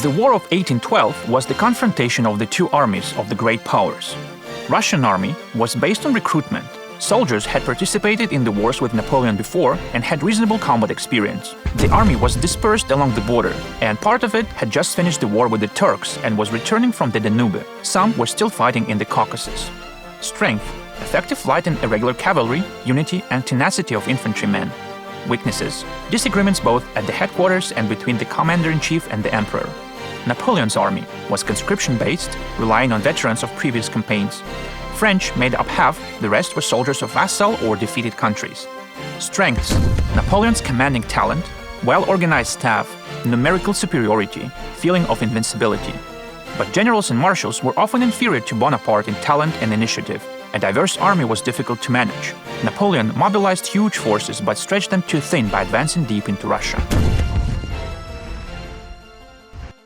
The War of 1812 was the confrontation of the two armies of the great powers. Russian army was based on recruitment. Soldiers had participated in the wars with Napoleon before and had reasonable combat experience. The army was dispersed along the border, and part of it had just finished the war with the Turks and was returning from the Danube. Some were still fighting in the Caucasus. Strength: effective light and irregular cavalry, unity and tenacity of infantrymen. Weaknesses: disagreements both at the headquarters and between the commander-in-chief and the emperor. Napoleon's army was conscription-based, relying on veterans of previous campaigns. French made up half, the rest were soldiers of vassal or defeated countries. Strengths: Napoleon's commanding talent, well-organized staff, numerical superiority, feeling of invincibility. But generals and marshals were often inferior to Bonaparte in talent and initiative. A diverse army was difficult to manage. Napoleon mobilized huge forces but stretched them too thin by advancing deep into Russia.